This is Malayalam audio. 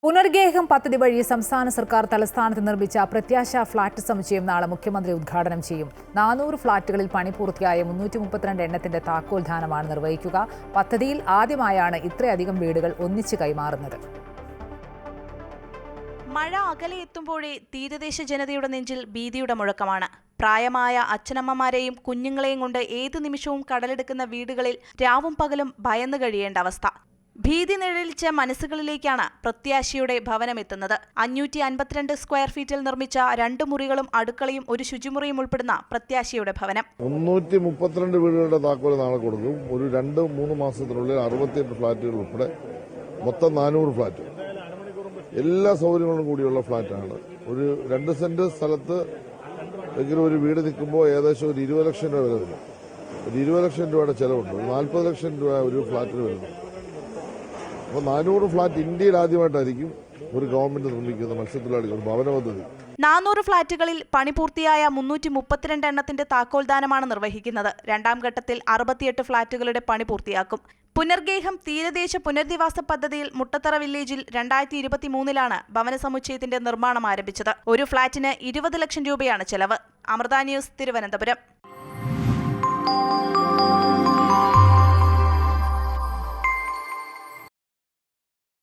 പുനർഗേഹം പദ്ധതി വഴി സംസ്ഥാന സർക്കാർ തലസ്ഥാനത്ത് നിർമ്മിച്ച പ്രത്യാശ ഫ്ളാറ്റ് സമുച്ചയം നാളെ മുഖ്യമന്ത്രി ഉദ്ഘാടനം ചെയ്യും. 400 ഫ്ളാറ്റുകളിൽ പണി പൂർത്തിയായ 332 എണ്ണത്തിന്റെ താക്കോൽദാനമാണ് നിർവഹിക്കുക. പദ്ധതിയിൽ ആദ്യമായാണ് ഇത്രയധികം വീടുകൾ ഒന്നിച്ച് കൈമാറുന്നത്. മഴ അകലെ എത്തുമ്പോഴേ തീരദേശ ജനതയുടെ നെഞ്ചിൽ ഭീതിയുടെ മുഴക്കമാണ്. പ്രായമായ അച്ഛനമ്മമാരെയും കുഞ്ഞുങ്ങളെയും കൊണ്ട് ഏതു നിമിഷവും കടലെടുക്കുന്ന വീടുകളിൽ രാവും പകലും ഭയന്നു കഴിയേണ്ട അവസ്ഥ. ഭീതി നിഴലിച്ച മനസ്സുകളിലേക്കാണ് പ്രത്യാശയുടെ ഭവനമെത്തുന്നത്. 552 സ്ക്വയർ ഫീറ്റിൽ നിർമ്മിച്ച 2 മുറികളും അടുക്കളയും ഒരു ശുചിമുറിയും ഉൾപ്പെടുന്ന പ്രത്യാശയുടെ ഭവനം. 332 വീടുകളുടെ താക്കോൽ നാളെ കൊടുക്കും. ഒരു 2-3 മാസത്തിനുള്ളിൽ 68 ഫ്ളാറ്റുകൾ ഉൾപ്പെടെ മൊത്തം 400 ഫ്ളാറ്റ്, എല്ലാ സൗകര്യങ്ങളും കൂടിയുള്ള ഫ്ളാറ്റാണ്. ഒരു 2 സെന്റ് സ്ഥലത്ത് എങ്കിലും ഒരു വീട് നിൽക്കുമ്പോൾ ഏകദേശം ഒരു 20 ലക്ഷം രൂപ വില വരും. ഒരു 20 ലക്ഷം രൂപയുടെ ചെലവുണ്ട്. 40 ലക്ഷം രൂപ ഒരു ഫ്ളാറ്റിന് വരുന്നു. അപ്പോൾ 400 ഫ്ളാറ്റ് ഇന്ത്യയിൽ ആദ്യമായിട്ടായിരിക്കും ഒരു ഗവൺമെന്റ് നിർമ്മിക്കുന്ന മത്സ്യത്തൊഴിലാളികൾ ഭവന പദ്ധതി. 400 ഫ്ളാറ്റുകളിൽ പണി പൂർത്തിയായ 332 എണ്ണത്തിന്റെ താക്കോൽദാനമാണ് നിർവഹിക്കുന്നത്. രണ്ടാം ഘട്ടത്തിൽ 68 ഫ്ളാറ്റുകളുടെ പണി പൂർത്തിയാക്കും. പുനർഗേഹം തീരദേശ പുനരധിവാസ പദ്ധതിയിൽ മുട്ടത്തറ വില്ലേജിൽ 2023 ഭവന സമുച്ചയത്തിന്റെ നിർമ്മാണം ആരംഭിച്ചത്. ഒരു ഫ്ളാറ്റിന് 20 ലക്ഷം രൂപയാണ് ചെലവ്. അമൃത ന്യൂസ്, തിരുവനന്തപുരം.